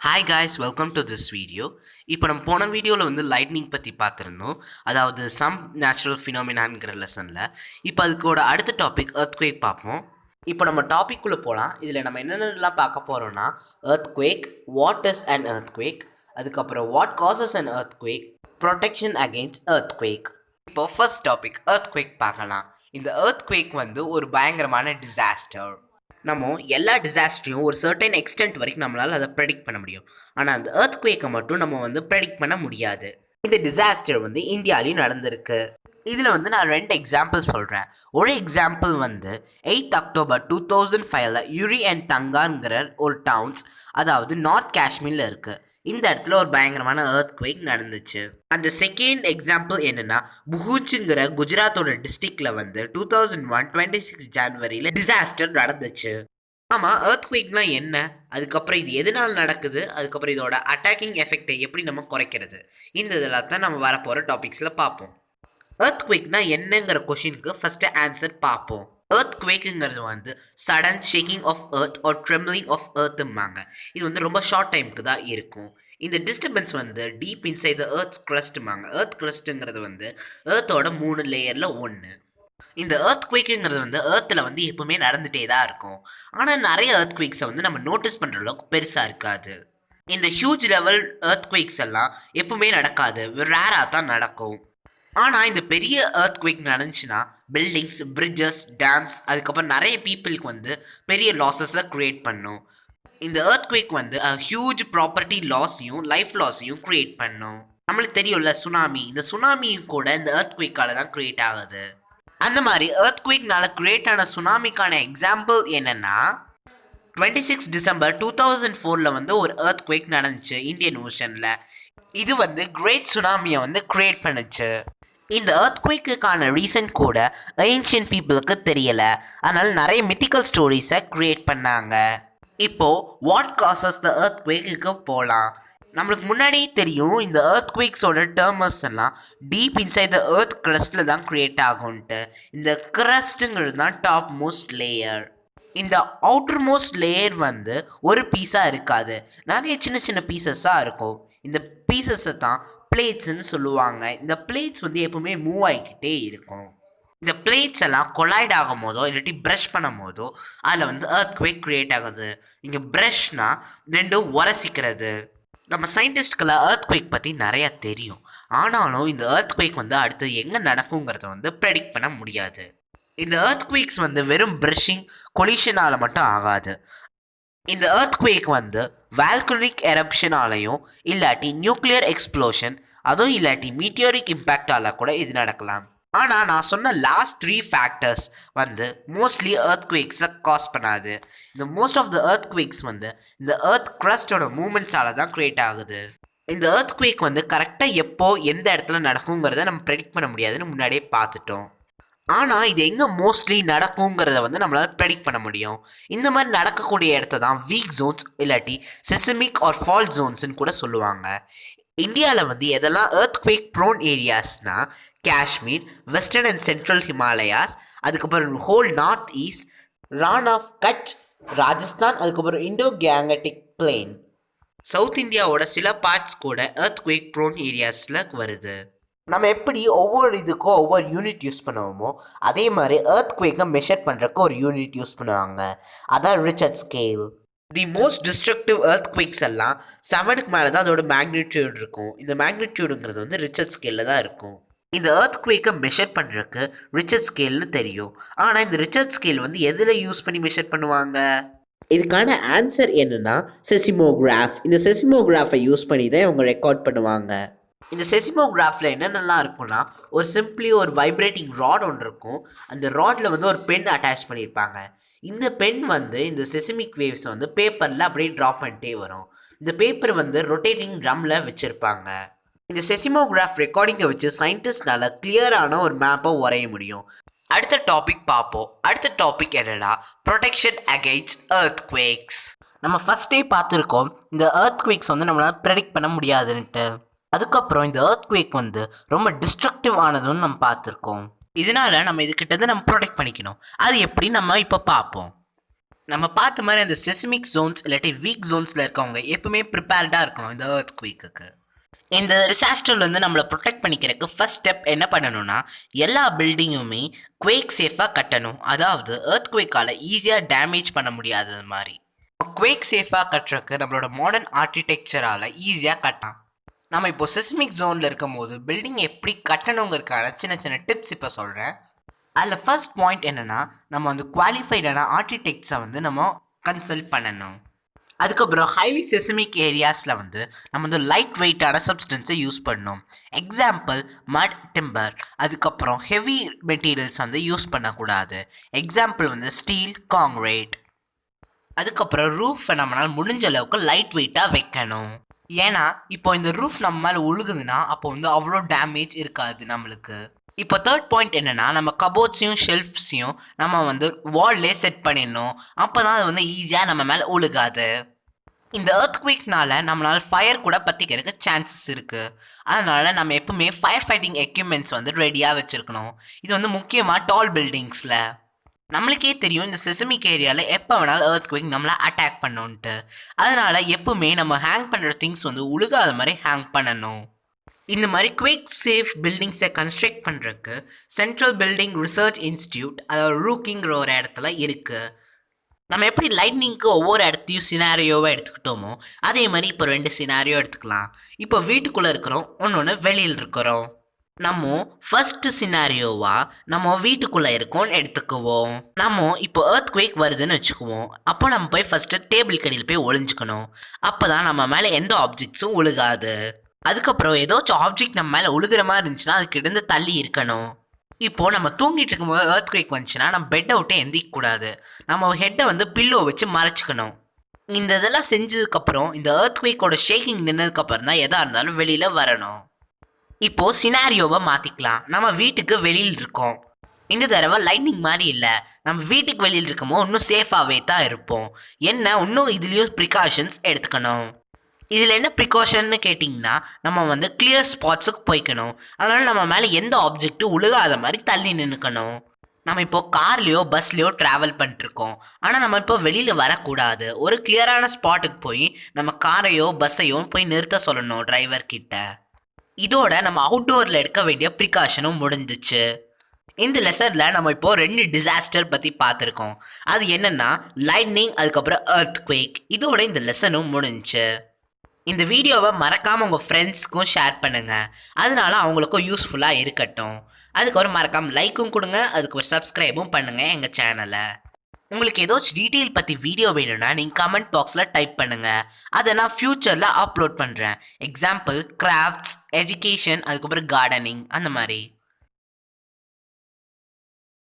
Hi guys, welcome to this video. இப்போ நம்ம போன வீடியோவில் வந்து லைட்னிங் பற்றி பார்த்துருந்தோம். அதாவது சம் நேச்சுரல் ஃபினாமினான்ங்கிற லெசனில். இப்போ அதுக்கோட அடுத்த டாபிக் earthquake பார்ப்போம். இப்போ நம்ம டாபிக்குள்ளே போகலாம். இதில் நம்ம என்னென்னலாம் பார்க்க போகிறோம்னா earthquake, what is an earthquake, அதுக்கப்புறம் what causes an earthquake, protection against earthquake. இப்போ ஃபர்ஸ்ட் டாபிக் earthquake பார்க்கலாம். இந்த earthquake வந்து ஒரு பயங்கரமான டிசாஸ்டர். நம்ம எல்லா டிசாஸ்டரையும் ஒரு சர்டன் எக்ஸ்டென்ட் வரைக்கும் நம்மளால் அதை ப்ரெடிக்ட் பண்ண முடியும். ஆனால் அந்த earthquake மட்டும் நம்ம வந்து ப்ரெடிக்ட் பண்ண முடியாது. இந்த டிசாஸ்டர் வந்து இந்தியாவிலையும் நடந்திருக்கு. இதில் வந்து நான் 2 எக்ஸாம்பிள் சொல்கிறேன். ஒரு எக்ஸாம்பிள் வந்து 8 அக்டோபர் 2005 யுரி அண்ட் தங்காங்கிற ஒரு டவுன்ஸ், அதாவது நார்த் காஷ்மீரில் இருக்குது. இந்த இடத்துல ஒரு பயங்கரமான earthquake நடந்துச்சு. அந்த செகண்ட் எக்ஸாம்பிள் என்னன்னா புஹூஜுங்கிற குஜராத்தோட டிஸ்ட்ரிக்ட்ல வந்து 2001 26 ஜனவரியில் டிசாஸ்டர் நடந்துச்சு. ஆமாம், earthquakeனா என்ன, அதுக்கப்புறம் இது எதனால் நடக்குது, அதுக்கப்புறம் இதோட அட்டாக்கிங் எஃபெக்டை எப்படி நம்ம குறைக்கிறது, இந்த இதெல்லாம் தான் நம்ம வரப்போகிற டாபிக்ஸில் பார்ப்போம். earthquakeனா என்னங்கிற கொஷினுக்கு ஃபர்ஸ்ட் ஆன்சர் பார்ப்போம். earthquakeங்கிறது வந்து sudden shaking of earth or trembling of earthம்பாங்க. இது வந்து ரொம்ப ஷார்ட் டைமுக்கு தான் இருக்கும். இந்த டிஸ்டர்பன்ஸ் வந்து deep inside the earth's crustம்பாங்க. earth crustங்கிறது வந்து earthோட 3 லேயரில் ஒன்று. இந்த earthquakeங்கிறது வந்து earthல வந்து எப்பவுமே நடந்துகிட்டே தான் இருக்கும். ஆனால் நிறைய earthquakes வந்து நம்ம நோட்டீஸ் பண்ணுற அளவுக்கு பெருசாக இருக்காது. இந்த ஹியூஜ் லெவல் earthquakes எல்லாம் எப்பவுமே நடக்காது, ரேராக தான் நடக்கும். ஆனால் இந்த பெரிய earthquake நடந்துச்சுன்னா பில்டிங்ஸ், பிரிட்ஜஸ், டேம்ஸ், அதுக்கப்புறம் நிறைய பீப்புளுக்கு வந்து பெரிய லாஸஸை க்ரியேட் பண்ணும். இந்த earthquake வந்து ஹியூஜ் ப்ராப்பர்ட்டி லாஸையும் லைஃப் லாஸையும் க்ரியேட் பண்ணும். நம்மளுக்கு தெரியும்ல சுனாமி, இந்த சுனாமியும் கூட இந்த earthquakeஆல தான் க்ரியேட் ஆகுது. அந்த மாதிரி earthquakeனால க்ரியேட் ஆன சுனாமிக்கான எக்ஸாம்பிள் என்னென்னா 26 டிசம்பர் 2004 வந்து ஒரு earthquake நடந்துச்சு இந்தியன் ஓஷனில். இது வந்து கிரேட் சுனாமியை வந்து க்ரியேட் பண்ணுச்சு. இந்த earthquakeக்கான ரீசன் கூட ஏன்ஷியன்ட் பீப்புளுக்கு தெரியலை. அதனால் நிறைய மித்திக்கல் ஸ்டோரிஸை க்ரியேட் பண்ணாங்க. இப்போது வாட் காசஸ் த earthquakeக்கு போகலாம். நம்மளுக்கு முன்னாடியே தெரியும் இந்த earthquakesோட டேர்மஸ் எல்லாம் டீப் இன்சைட் த earth crustல தான் க்ரியேட் ஆகும்ன்ட்டு. இந்த crustங்கிறது தான் டாப் மோஸ்ட் லேயர். இந்த அவுட்டர் மோஸ்ட் லேயர் வந்து ஒரு பீஸாக இருக்காது, நிறைய சின்ன சின்ன பீசஸாக இருக்கும். இந்த பீசஸை தான் பிளேட்ஸ்ன்னு சொல்லுவாங்க. இந்த பிளேட்ஸ் வந்து எப்பவுமே மூவ் ஆகிக்கிட்டே இருக்கும். இந்த பிளேட்ஸ் எல்லாம் கொலைட் ஆகும் போதோ இல்லாட்டி ப்ரஷ் பண்ணும் போதோ அதில் வந்து earthquake க்ரியேட் ஆகுது. இங்கே ப்ரஷ்னா ரெண்டும் உரசிக்கிறது. நம்ம சயின்டிஸ்ட்களை earthquake பற்றி நிறையா தெரியும். ஆனாலும் இந்த earthquake வந்து அடுத்து எங்கே நடக்குங்கிறத வந்து ப்ரெடிக்ட் பண்ண முடியாது. இந்த earthquakes வந்து வெறும் ப்ரஷிங் கொலிஷனால் மட்டும் ஆகாது. இந்த earthquake வந்து வால்கனிக் எரப்ஷனாலையும் இல்லாட்டி நியூக்ளியர் எக்ஸ்ப்ளோஷன், அதுவும் இல்லாட்டி மீட்டியோரிக் இம்பேக்டால கூட இது நடக்கலாம். ஆனால் நான் சொன்ன லாஸ்ட் 3 ஃபேக்டர்ஸ் வந்து மோஸ்ட்லி earthquakesஸை காஸ் பண்ணாது. இந்த மோஸ்ட் ஆஃப் த earthquakes வந்து இந்த earth crustோட மூமெண்ட்ஸால தான் க்ரியேட் ஆகுது. இந்த earthquake வந்து கரெக்டாக எப்போ எந்த இடத்துல நடக்குங்கிறத நம்ம ப்ரெடிக்ட் பண்ண முடியாதுன்னு முன்னாடியே பார்த்துட்டோம். ஆனால் இது எங்கே மோஸ்ட்லி நடக்குங்கிறத வந்து நம்மளால் ப்ரெடிக்ட் பண்ண முடியும். இந்த மாதிரி நடக்கக்கூடிய இடத்த தான் வீக் ஜோன்ஸ் இல்லாட்டி செசமிக் ஆர் ஃபால்ட் ஜோன்ஸ்ன்னு கூட சொல்லுவாங்க. இந்தியாவில் வந்து எதெல்லாம் earthquake ப்ரோன் ஏரியாஸ்னா Kashmir, western and central Himalayas, அதுக்கப்புறம் whole north east, Rann of Kutch, Rajasthan, அதுக்கப்புறம் இண்டோ கேங்கட்டிக் பிளேன். சவுத் இந்தியாவோட சில பார்ட்ஸ் கூட earthquake ப்ரோன் ஏரியாஸில் வருது. நம்ம எப்படி ஒவ்வொரு இதுக்கும் ஒவ்வொரு யூனிட் யூஸ் பண்ணுவோமோ அதே மாதிரி earthquakeஐ மெஷர் பண்ணுறக்கு ஒரு யூனிட் யூஸ் பண்ணுவாங்க. அதான் Richard scale. The most destructive earthquakes எல்லாம் 7க்கு மேலே தான் அதோட மேக்னிடியூட் இருக்கும். இந்த மேக்னிடியூடுங்கிறது வந்து ரிச்சர்ட் ஸ்கேலில் தான் இருக்கும். இந்த earthquakeஐ மெஷர் பண்ணுறக்கு ரிச்சர்ட் ஸ்கேல்னு தெரியும். ஆனால் இந்த ரிச்சர்ட் ஸ்கேல் வந்து எதில் யூஸ் பண்ணி மெஷர் பண்ணுவாங்க? இதுக்கான ஆன்சர் என்னன்னா செசிமோகிராஃப். இந்த செசிமோகிராஃபை யூஸ் பண்ணி தான் இவங்க ரெக்கார்ட் பண்ணுவாங்க. இந்த செசிமோகிராஃபில் என்னென்னலாம் இருக்குன்னா ஒரு வைப்ரேட்டிங் ராட் ஒன்று இருக்கும். அந்த ராடில் வந்து ஒரு பென் அட்டாச் பண்ணியிருப்பாங்க. இந்த பென் வந்து இந்த செசிமிக் வேவ்ஸ் வந்து பேப்பரில் அப்படியே ட்ராப் பண்ணிட்டே வரும். இந்த பேப்பர் வந்து ரொட்டேட்டிங் ட்ரம்மில் வச்சுருப்பாங்க. இந்த செசிமோகிராஃப் ரெக்கார்டிங்கை வச்சு சயின்டிஸ்ட்னால கிளியரான ஒரு மேப்பை வரைய முடியும். அடுத்த டாபிக் பார்ப்போம். அடுத்த டாபிக் என்னன்னா ப்ரொடெக்ஷன் அகைன்ஸ்ட் earthquakes. நம்ம ஃபஸ்ட்டே பார்த்துருக்கோம் இந்த earthquakes வந்து நம்மளால் ப்ரெடிக்ட் பண்ண முடியாதுன்ட்டு. அதுக்கப்புறம் இந்த earthquake வந்து ரொம்ப டிஸ்ட்ரக்டிவ் ஆனதுன்னு நம்ம பார்த்துருக்கோம். இதனால நம்ம இதுக்கிட்ட நம்ம ப்ரொடெக்ட் பண்ணிக்கணும். அது எப்படி நம்ம இப்போ பார்ப்போம். நம்ம பார்த்த மாதிரி அந்த செசமிக் ஜோன்ஸ் இல்லாட்டி வீக் ஜோன்ஸில் இருக்கவங்க எப்பவுமே ப்ரிப்பேர்டாக இருக்கணும் இந்த எர்த்குவேக்கு. இந்த டிசாஸ்டர்லேருந்து நம்மளை ப்ரொடெக்ட் பண்ணிக்கிறதுக்கு ஃபர்ஸ்ட் ஸ்டெப் என்ன பண்ணணும்னா, எல்லா பில்டிங்குமே குவேக் சேஃபாக கட்டணும். அதாவது எர்த்குவேக்கால் ஈஸியாக டேமேஜ் பண்ண முடியாதது மாதிரி. குவேக் சேஃபாக கட்டுறதுக்கு நம்மளோட மாடர்ன் ஆர்கிடெக்சரால் ஈஸியாக கட்டலாம். நம்ம இப்போ செஸ்மிக் ஜோனில் இருக்கும் போது பில்டிங் எப்படி கட்டணுங்கிறதுக்கான சின்ன சின்ன டிப்ஸ் இப்போ சொல்கிறேன். அதில் ஃபர்ஸ்ட் பாயிண்ட் என்னென்னா, நம்ம வந்து குவாலிஃபைடான ஆர்கிடெக்ட்ஸை வந்து நம்ம கன்சல்ட் பண்ணணும். அதுக்கப்புறம் ஹைலி செசமிக் ஏரியாஸில் வந்து நம்ம வந்து லைட் வெயிட்டான சப்ஸ்டன்ஸை யூஸ் பண்ணணும். எக்ஸாம்பிள் மட், டிம்பர். அதுக்கப்புறம் ஹெவி மெட்டீரியல்ஸ் வந்து யூஸ் பண்ணக்கூடாது. எக்ஸாம்பிள் வந்து ஸ்டீல், காங்க்ரீட். அதுக்கப்புறம் ரூஃபை நம்மளால் முடிஞ்ச அளவுக்கு லைட் வெயிட்டாக வைக்கணும். ஏன்னா இப்போ இந்த ரூஃப் நம்ம மேலே உழுகுதுன்னா அப்போ வந்து அவ்வளோ டேமேஜ் இருக்காது நம்மளுக்கு. இப்போ தேர்ட் பாயிண்ட் என்னென்னா, நம்ம கபோர்ட்ஸையும் ஷெல்ஃப்ஸையும் நம்ம வந்து வால்லே செட் பண்ணிடணும். அப்போ தான் அது வந்து ஈஸியாக நம்ம மேலே உழுகாது. இந்த எர்த்குவேக்னால நம்மளால் ஃபயர் கூட பற்றிக்கிறதுக்கு சான்சஸ் இருக்குது. அதனால் நம்ம எப்பவுமே ஃபயர் ஃபைட்டிங் எக்யூப்மெண்ட்ஸ் வந்து ரெடியாக வச்சுருக்கணும். இது வந்து முக்கியமாக டால் பில்டிங்ஸில். நம்மளுக்கே தெரியும் இந்த செசமிக் ஏரியாவில் எப்போ வேணாலும் எர்த்குவேக் நம்மளை அட்டாக் பண்ணோன்ட்டு. அதனால் எப்பவுமே நம்ம ஹேங் பண்ணுற திங்ஸ் வந்து உழுகாத மாதிரி ஹேங் பண்ணணும். இந்த மாதிரி குவேக் சேஃப் பில்டிங்ஸை கன்ஸ்ட்ரக்ட் பண்ணுறதுக்கு சென்ட்ரல் பில்டிங் ரிசர்ச் இன்ஸ்டியூட், அதாவது ரூக்கிங்கிற ஒரு இடத்துல இருக்குது. நம்ம எப்படி லைட்னிங்க்கு ஒவ்வொரு இடத்தையும் சினாரியோவை எடுத்துக்கிட்டோமோ அதே மாதிரி இப்போ 2 சினாரியோ எடுத்துக்கலாம். இப்போ வீட்டுக்குள்ளே இருக்கிறோம், ஒன்று வெளியில் இருக்கிறோம். நம்ம ஃபர்ஸ்ட் சினாரியோவா நம்ம வீட்டுக்குள்ளே இருக்கோம்னு எடுத்துக்குவோம். நம்ம இப்போ எர்த்குவேக் வருதுன்னு வச்சுக்குவோம். அப்போ நம்ம போய் ஃபர்ஸ்ட்டு டேபிள் கடியில் போய் ஒளிஞ்சுக்கணும். அப்போ தான் நம்ம மேலே எந்த ஆப்ஜெக்ட்ஸும் உழுகாது. அதுக்கப்புறம் ஏதாச்சும் ஆப்ஜெக்ட் நம்ம மேலே உழுகிற மாதிரி இருந்துச்சுன்னா அதுக்கு இருந்து தள்ளி இருக்கணும். இப்போது நம்ம தூங்கிட்டு இருக்கும்போது எர்த்குவேக் வந்துச்சுன்னா நம்ம பெட்டை விட்டு எந்திக்கக்கூடாது. நம்ம ஹெட்டை வந்து பில்லோ வச்சு மறைச்சிக்கணும். இந்த இதெல்லாம் செஞ்சதுக்கப்புறம் இந்த எர்த்குவேக்கோட ஷேக்கிங் நின்னதுக்கப்புறம் தான் எதாக இருந்தாலும் வெளியில் வரணும். இப்போது சினாரியோவை மாற்றிக்கலாம். நம்ம வீட்டுக்கு வெளியில் இருக்கோம். இந்த தடவை லைட்னிங் மாதிரி இல்லை, நம்ம வீட்டுக்கு வெளியில் இருக்கமோ இன்னும் சேஃபாகவே தான் இருப்போம். என்ன இன்னும் இதுலேயும் ப்ரிகாஷன்ஸ் எடுத்துக்கணும். இதில் என்ன ப்ரிகாஷன்னு கேட்டிங்கன்னா, நம்ம வந்து கிளியர் ஸ்பாட்ஸுக்கு போய்க்கணும். அதனால் நம்ம மேலே எந்த ஆப்ஜெக்ட்டும் உழுகாத மாதிரி தள்ளி நின்றுக்கணும். நம்ம இப்போது கார்லேயோ பஸ்லேயோ ட்ராவல் பண்ணிட்டுருக்கோம். ஆனால் நம்ம இப்போ வெளியில் வரக்கூடாது. ஒரு கிளியரான ஸ்பாட்டுக்கு போய் நம்ம காரையோ பஸ்ஸையோ போய் நிறுத்த சொல்லணும் டிரைவர்கிட்ட. இதோட நம்ம அவுட்டோரில் எடுக்க வேண்டிய ப்ரிகாஷனும் முடிஞ்சிச்சு. இந்த லெசனில் நம்ம இப்போது 2 டிசாஸ்டர் பற்றி பார்த்துருக்கோம். அது என்னென்னா லைட்னிங், அதுக்கப்புறம் எர்த்குவேக். இதோட இந்த லெசனும் முடிஞ்சிச்சு. இந்த வீடியோவை மறக்காமல் உங்கள் ஃப்ரெண்ட்ஸ்க்கும் ஷேர் பண்ணுங்கள். அதனால அவங்களுக்கும் யூஸ்ஃபுல்லாக இருக்கட்டும். அதுக்கப்புறம் மறக்காமல் லைக்கும் கொடுங்க, அதுக்கப்புறம் சப்ஸ்கிரைபும் பண்ணுங்கள் எங்கள் சேனலை. உங்களுக்கு ஏதாச்சும் டீட்டெயில் பற்றி வீடியோ வேணும்னா நீங்கள் கமெண்ட் பாக்ஸில் டைப் பண்ணுங்கள். அதை நான் ஃப்யூச்சரில் அப்லோட் பண்ணுறேன். எக்ஸாம்பிள் கிராஃப்ட்ஸ், எஜுகேஷன், அதுக்கப்புறம் கார்டனிங், அந்த மாதிரி.